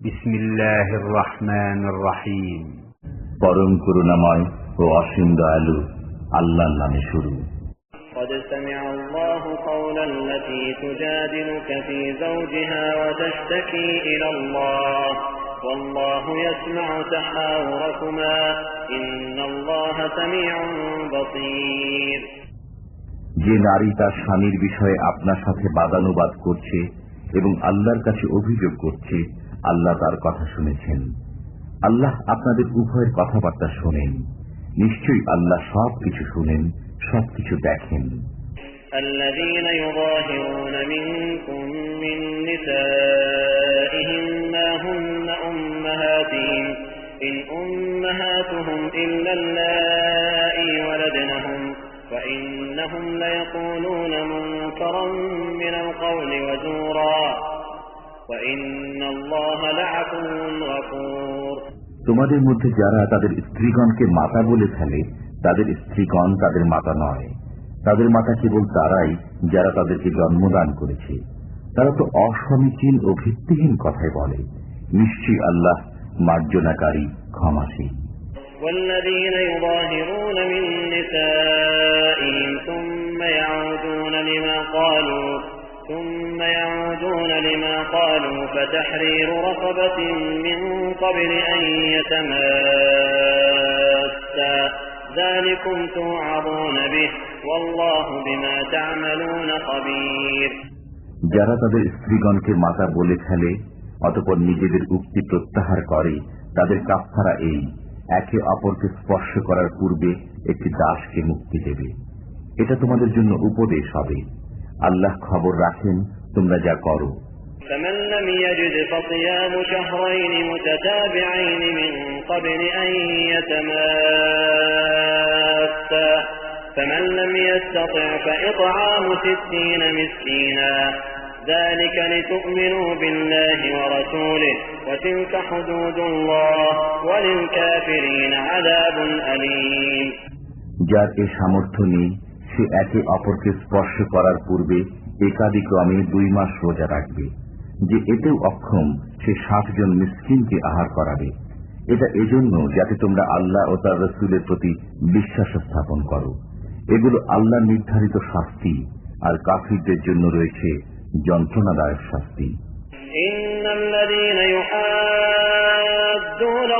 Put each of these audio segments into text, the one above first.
বিসমিল্লাহির রহমানির রহিম। পরম করুণাময় ও অসীম দয়ালু আল্লাহর নামে শুরু। قد سمع الله قول التي تجادلك في زوجها وتشتكي إلى الله والله يسمع تحاوركما إن الله سميع بصير। যে নারী তার স্বামীর বিষয়ে আপনার সাথে বাদানুবাদ করছে এবং আল্লাহর কাছে অভিযোগ করছে, আল্লাহ তার কথা শুনেছেন। আল্লাহ আপনাদের উভয়ের কথাবার্তা শোনেন। নিশ্চয়ই আল্লাহ সবকিছু শুনেন, সবকিছু দেখেন। الذين يظاهرون منكم من نسائهم ما هن أمهاتهم إن أمهاتهم إلا اللائي ولدنهم فإنهم ليقولون منكرا من القول وزورا وإن الله لعفو غفور। তোমাদের মধ্যে যারা তাদের স্ত্রীগণকে মাতা বলে ফেলে, তাদের স্ত্রীগণ তাদের মাতা নয়। তাদের মাতা কেবল তারাই যারা তাদেরকে জন্মদান করেছে। তারা তো অসমীচীন ও ভিত্তিহীন কথাই বলে। নিশ্চয়ই আল্লাহ মার্জনাকারী, ক্ষমাশীল। والذين يظاهرون من نسائهم ثم يعودون لما قالوا فتحرير رقبة من قبل أن يتماسا ذلكم توعظون به والله بما تعملون خبير। যারা তাদের স্ত্রীগণকে মাতা বলে ফেলে অতঃপর নিজেদের উক্তি প্রত্যাহার করে, তাদের কাফফারা এই: একে অপরকে স্পর্শ করার পূর্বে একটি দাসকে মুক্তি দেবে। এটা তোমাদের জন্য উপদেশ হবে। আল্লাহ খবর রাখেন তোমরা যা করো। فمن لم يجد فصيام شهرين متتابعين من قبل أن يتماسا فمن لم يستطع فإطعام 60 مسكينا ذلك لتؤمنوا بالله ورسوله وتلك حدود الله وللكافرين عذاب أليم। যার এ সামর্থ্য নেই সে একে অপরকে স্পর্শ করার পূর্বে একাদিক্রমে 2 মাস রোজা রাখবে। যে এতেও অক্ষম সে 60 জন মিসকিনকে আহার করাবে। এটা এজন্য যাতে তোমরা আল্লাহ ও তার রাসূলের প্রতি বিশ্বাস স্থাপন করো। এগুলো আল্লাহ নির্ধারিত শাস্তি, আর কাফিরদের জন্য রয়েছে যন্ত্রণাদায়ক শাস্তি। ইন্নাল্লাযীনা ইউহাদ্দুনা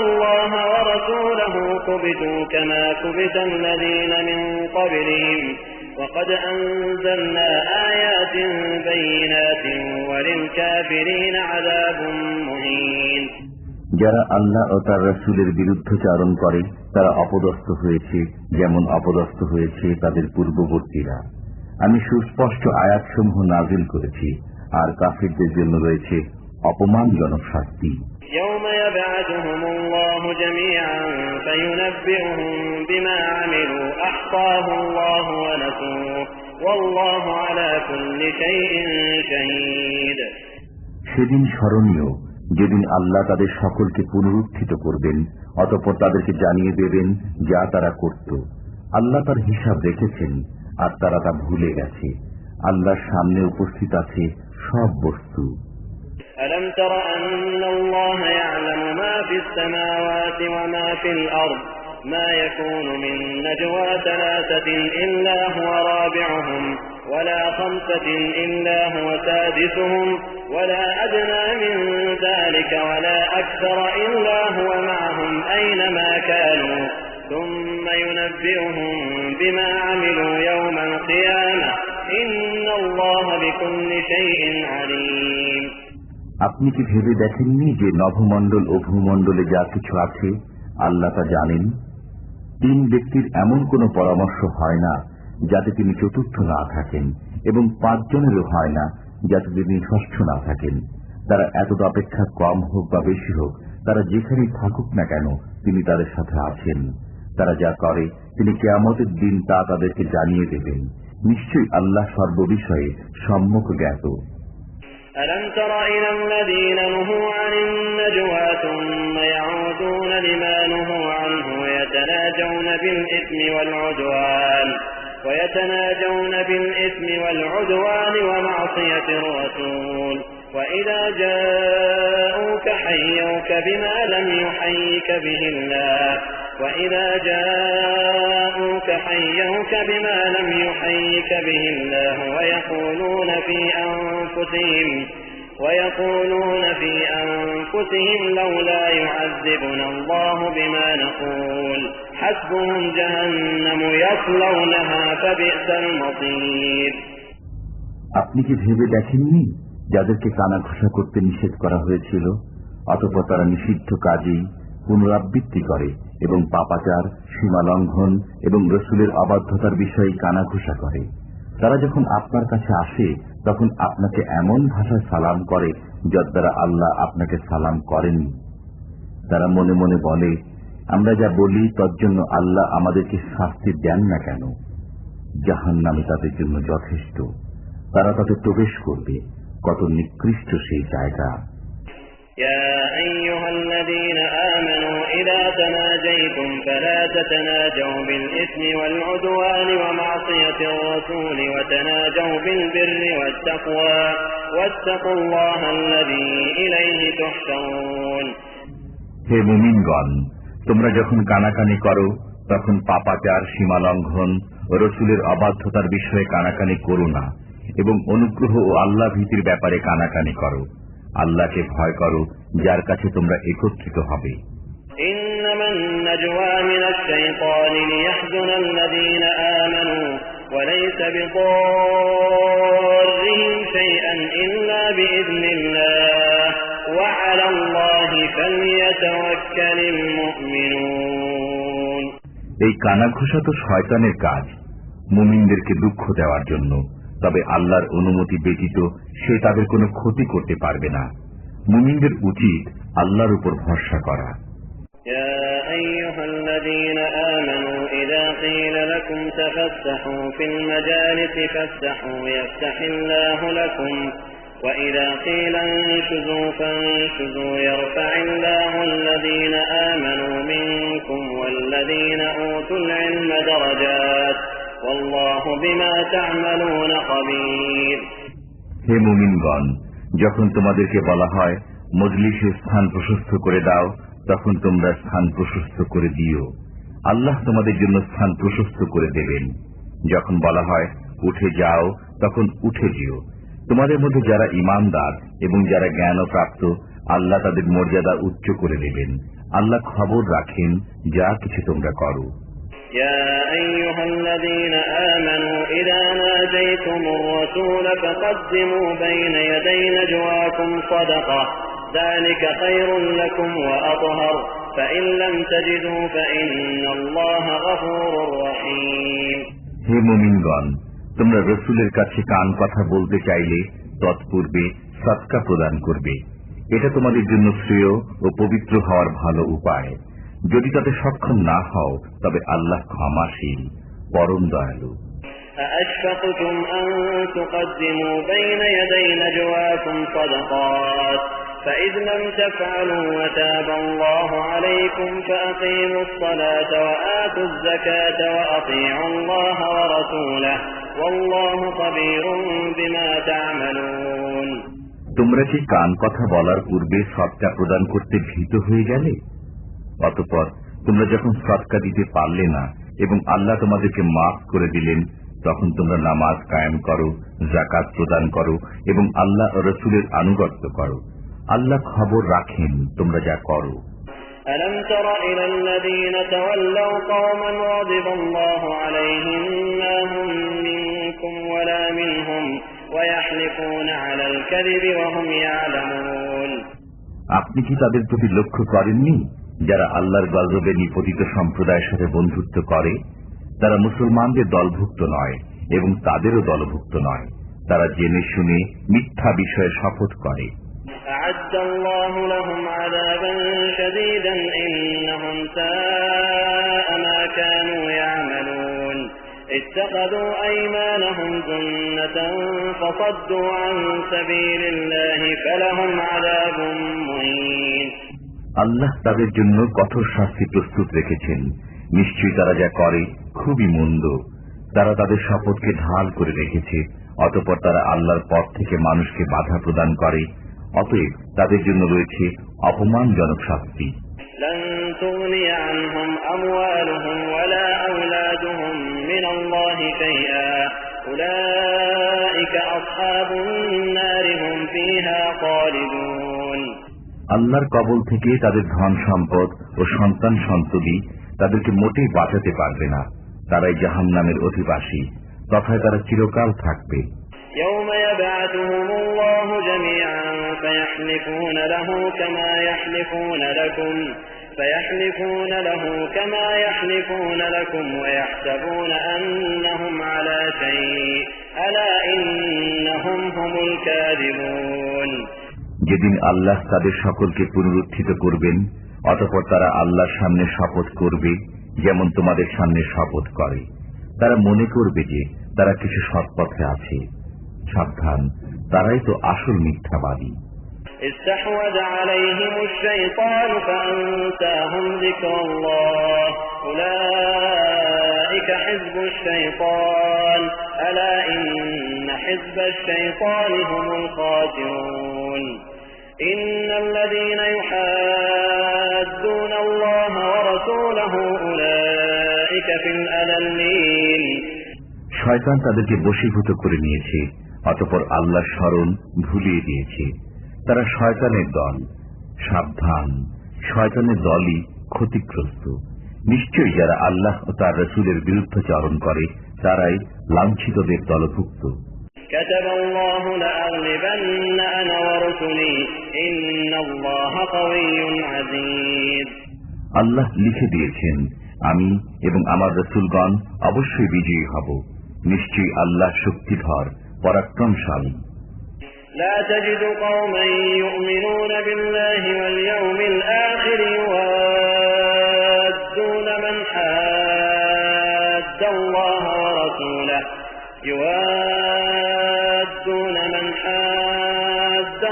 আল্লাহ ওয়া রাসূলাহু কুবিতু কামা কুবিতাল্লাযীনা মিন ক্বাবলিহিম ওয়া ক্বাদ আনজালনা আয়াতিন বাইয়িনাতিন ওয়া লিল কাফিরিনা আযাবুন মুহিন। যারা আল্লাহ ও তার রাসূলের বিরুদ্ধাচরণ করে তারা অপদস্থ হয়েছে যেমন অপদস্থ হয়েছে তাদের পূর্ববর্তীরা। আমি সুস্পষ্ট আয়াতসমূহ নাযিল করেছি, আর কাফিরদের জন্য রয়েছে অপমানজনক শাস্তি। ইয়াওমা ইয়াবআথুহুমুল্লাহু জামিআন ফায়ুনাব্বিউহুম বিমা আমিলু আহসাহু আল্লাহু ওয়া নাসুহু ওয়াল্লাহু আলা কুল্লি শাইইন শাহীদ। সেদিন স্মরণীয় যেদিন আল্লাহ তাদের সকলকে পুনরুত্থিত করবেন, অতঃপর তাদেরকে জানিয়ে দেবেন যা তারা করত। আল্লাহ তার হিসাব রেখেছেন আর তারা তা ভুলে গেছে। আল্লাহর সামনে উপস্থিত আছে সব বস্তু। ألم تر أن الله يعلم ما في السماوات وما في الأرض ما يكون من نجوى 3 إلا هو رابعهم ولا 5 إلا هو سادسهم ولا أدنى من ذلك ولا أكثر إلا هو معهم أينما كانوا ثم ينبئهم بما عملوا يوم القيامة إن الله بكل شيء عليم। আপনি কি ভেবে দেখেননি যে নভমণ্ডল ও ভূমণ্ডলে যা কিছু আছে আল্লাহ তা জানেন? 3 ব্যক্তির এমন কোন পরামর্শ হয় না যাতে তিনি চতুর্থ না থাকেন, এবং 5 জনেরও হয় না যাতে তিনি ষষ্ঠ না থাকেন। তারা এতদ অপেক্ষা কম হোক বা বেশি হোক, তারা যেখানেই থাকুক না কেন তিনি তাদের সাথে আছেন। তারা যা করে তিনি কিয়ামতের দিন তা তাদেরকে জানিয়ে দেবেন। নিশ্চয়ই আল্লাহ সর্ববিষয়ে সম্যক জ্ঞাত। ألم تر إلى الذين نهوا عن النجوى ثم يعودون لما نهوا عنه ويتناجون بالإثم والعدوان ومعصية الرسول وإذا جاءوك يحيوك بما لم يحيك به الله وإذا جاءوك حيوك بما لم يحيك به الله ويقولون في أنفسهم لولا يعذبنا الله بما نقول حسبهم جهنم يصلونها فبئس المصير. আপনি কি ভেবে দেখেননি যাদেরকে কানাঘুষা করতে নিষেধ করা হয়েছিল অতঃপর তারা নিষিদ্ধ কাজেই পুনরাবৃত্তি করে এবং পাপাচার, সীমালঙ্ঘন এবং রসুলের অবাধ্যতার বিষয়ে কানাঘুষা করে। তারা যখন আপনার কাছে আসে তখন আপনাকে এমন ভাষায় সালাম করে যার দ্বারা আল্লাহ আপনাকে সালাম করেননি। তারা মনে মনে বলে, আমরা যা বলি তার জন্য আল্লাহ আমাদেরকে শাস্তি দেন না কেন? জাহান্নামে তাদের জন্য যথেষ্ট, তারা তাতে প্রবেশ করবে। কত নিকৃষ্ট সেই জায়গা। يا أيها الذين آمنوا إذا تناجيتم فلا تتناجوا بالإثم والعدوان ومعصية الرسول وتناجوا بالبر والتقوى واتقوا الله الذي إليه تحشرون. হে মুমিনগণ, তোমরা যখন কানাকানি করো তখন পাপাচার, সীমালঙ্ঘন ও রসুলের অবাধ্যতার বিষয়ে কানাকানি করো না এবং অনুগ্রহ ও আল্লাহ ভীতির ব্যাপারে কানাকানি করো। আল্লাহকে ভয় করো যার কাছে তোমরা একত্রিত হবে। إنما النجوى من الشيطان ليحزن الذين آمنوا وليس بضارهم شيئا إلا بإذن الله وعلى الله فليتوكل المؤمنون. এই কানাঘুষা তো শয়তানের কাজ, মুমিনদেরকে দুঃখ দেওয়ার জন্য। তবে আল্লাহর অনুমতি ব্যতীত সে তাদের কোনো ক্ষতি করতে পারবে না। মুমিনদের উচিত আল্লাহর উপর ভরসা করা। يا أيها الذين آمنوا إذا قيل لكم تفسحوا في المجالس فافسحوا يفسح الله لكم وإذا قيل انشزوا فانشزوا يرفع الله الذين آمنوا منكم والذين أوتوا العلم درجات والله بما تعملون خبير. হে মুমিনগণ, যখন তোমাদেরকে বলা হয় মজলিসে স্থান প্রশস্ত করে দাও তখন তোমরা স্থান প্রশস্ত করে দিও, আল্লাহ তোমাদের জন্য স্থান প্রশস্ত করে দেবেন। যখন বলা হয় উঠে যাও তখন উঠে যেও। তোমাদের মধ্যে যারা ঈমানদার এবং যারা জ্ঞানপ্রাপ্ত আল্লাহ তাদের মর্যাদা উচ্চ করে দেবেন। আল্লাহ খবর রাখেন যা কিছু তোমরা করো। يا أيها الذين آمنوا إذا ناجيتم الرسول فقدموا بين يدي نجواكم صدقة ذلك خير لكم وأطهر فإن لم تجدوا فإن الله غفور رحيم. হে মুমিনগণ, তোমরা রসুলের কাছে কান কথা বলতে চাইলে তৎপূর্বে সদকা প্রদান করবে। এটা তোমাদের জন্য শ্রেয় ও পবিত্র হওয়ার ভালো উপায়। যদি তাতে সক্ষম না হও তবে আল্লাহ ক্ষমাশীল, পরম দয়ালু। أأشفقتم أن تقدموا بين يدي نجواكم صدقات فإذ لم تفعلوا وتاب الله عليكم فأقيموا الصلاة وآتوا الزكاة وأطيعوا الله ورسوله والله خبير بما تعملون. তোমরা কি কান কথা বলার পূর্বে সদকা প্রদান করতে ভীত হয়ে গেলে? অতঃপর তোমরা যখন সদকা দিতে পারলে না এবং আল্লাহ তোমাদেরকে মাফ করে দিলেন তখন তোমরা নামাজ কায়েম করো, যাকাত প্রদান করো এবং আল্লাহ ও রাসূলের আনুগত্য করো। আল্লাহ খবর রাখেন তোমরা যা করো। ألم تر إلى الذين تولوا قوما غضب الله عليهم ما هم منكم ولا منهم ويحلفون على الكذب وهم يعلمون. আপনি কি তাদের প্রতি লক্ষ্য করেননি যারা আল্লাহর গজবে নিপতিত সম্প্রদায়ের সাথে বন্ধুত্ব করে? তারা মুসলমানদের দলভুক্ত নয় এবং তাদেরও দলভুক্ত নয়। তারা জেনে শুনে মিথ্যা বিষয়ে শপথ করে। أعد الله لهم عذابا شديدا إنهم ساء ما كانوا يعملون اتخذوا أيمانهم جنة فصدوا عن سبيل الله فلهم عذاب مهين. আল্লাহ তাদের জন্য কঠোর শাস্তি প্রস্তুত রেখেছেন। নিশ্চয়ই তারা যা করে খুবই মন্দ। তারা তাদের শপথকে ঢাল করে রেখেছে, অতঃপর তারা আল্লাহর পথ থেকে মানুষকে বাধা প্রদান করে। অতএব তাদের জন্য রয়েছে অপমানজনক শাস্তি। لن تغني عنهم أموالهم ولا أولادهم من الله شيئا أولئك أصحاب النار هم فيها خالدون। আল্লাহর কবল থেকে তাদের ধন সম্পদ ও সন্তান সন্ততি তাদেরকে মোটেই বাঁচাতে পারবে না। তারাই জাহান্নামের অধিবাসী, তথায় তারা চিরকাল থাকবে। يوم يبعثهم الله جميعا فيحلفون له كما يحلفون لكم ويحسبون أنهم على شيء ألا إنهم هم الكاذبون। যেদিন আল্লাহ তাদের সকলকে পুনরুত্থিত করবেন, অতঃপর তারা আল্লাহর সামনে শপথ করবে যেমন তোমাদের সামনে শপথ করে। তারা মনে করবে যে তারা কিছু সৎপথে আছে। সাবধান, তারাই তো আসল মিথ্যাবাদী। استحوذ عليهم الشيطان فأنساهم ذكر الله أولئك حزب الشيطان ألا إن حزب الشيطان هم الخاسرون إن الذين يحادون الله ورسوله أولئك في الأذلين। শয়তান তাদেরকে বশীভূত করে নিয়েছে, অতঃপর আল্লাহর স্মরণ ভুলিয়ে দিয়েছে। তারা শয়তানের দল। সাবধান, শয়তানের দলই ক্ষতিগ্রস্ত। নিশ্চয়ই যারা আল্লাহ ও তার রাসূলের বিরুদ্ধাচরণ করে তারাই লাঞ্ছিতদের দলভুক্ত। كتب الله لأغلبن أنا ورسلي إن الله قوي عزيز। আল্লাহ লিখে দিয়েছেন, আমি এবং আমার রাসূলগণ অবশ্যই বিজয়ী হব। নিশ্চয়ই আল্লাহ শক্তিধর, পরাক্রমশালী। لا تجد قوما يؤمنون بالله واليوم الآخر يوادون من حاد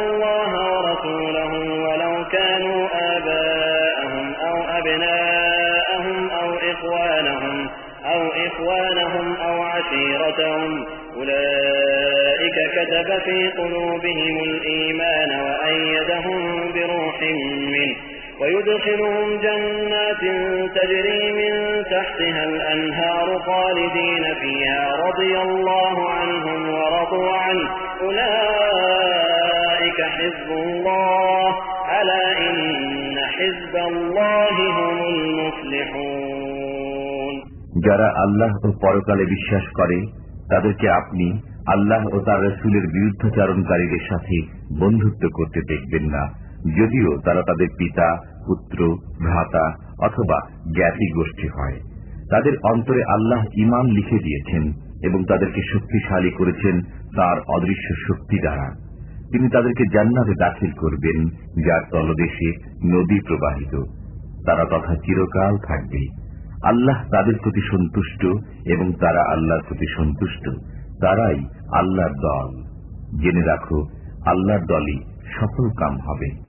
الله ورسوله ولو كانوا آباءهم أو أبناءهم أو إخوانهم أو عشيرتهم أولئك كتب في قلوبهم الإيمان وأيدهم بروح منه ويدخلهم جنات تجري من تحتها الأنهار خالدين فيها رضي الله عنهم ورضوا عنه أولئك حزب الله ألا إن حزب الله هم المفلحون। যারা আল্লাহ ও পরকালে বিশ্বাস করে তাদেরকে আপনি আল্লাহ ও তার রাসূলের বিরুদ্ধাচরণকারীদের সাথে বন্ধুত্ব করতে দেখবেন না, যদিও তারা তাদের পিতা, পুত্র, ভ্রাতা অথবা জ্ঞাতি গোষ্ঠী হয়। তাদের অন্তরে আল্লাহ ঈমান লিখে দিয়েছেন এবং তাদেরকে শক্তিশালী করেছেন তার অদৃশ্য শক্তি দ্বারা। তিনি তাদেরকে জান্নাতে দাখিল করবেন, যার তলদেশে নদী প্রবাহিত। তারা তথা চিরকাল থাকবে। আল্লাহ তাদের প্রতি সন্তুষ্ট এবং তারা আল্লাহর প্রতি সন্তুষ্ট। তারাই আল্লাহর দল। জেনে রাখো, আল্লাহর দলই সফল কাম হবে।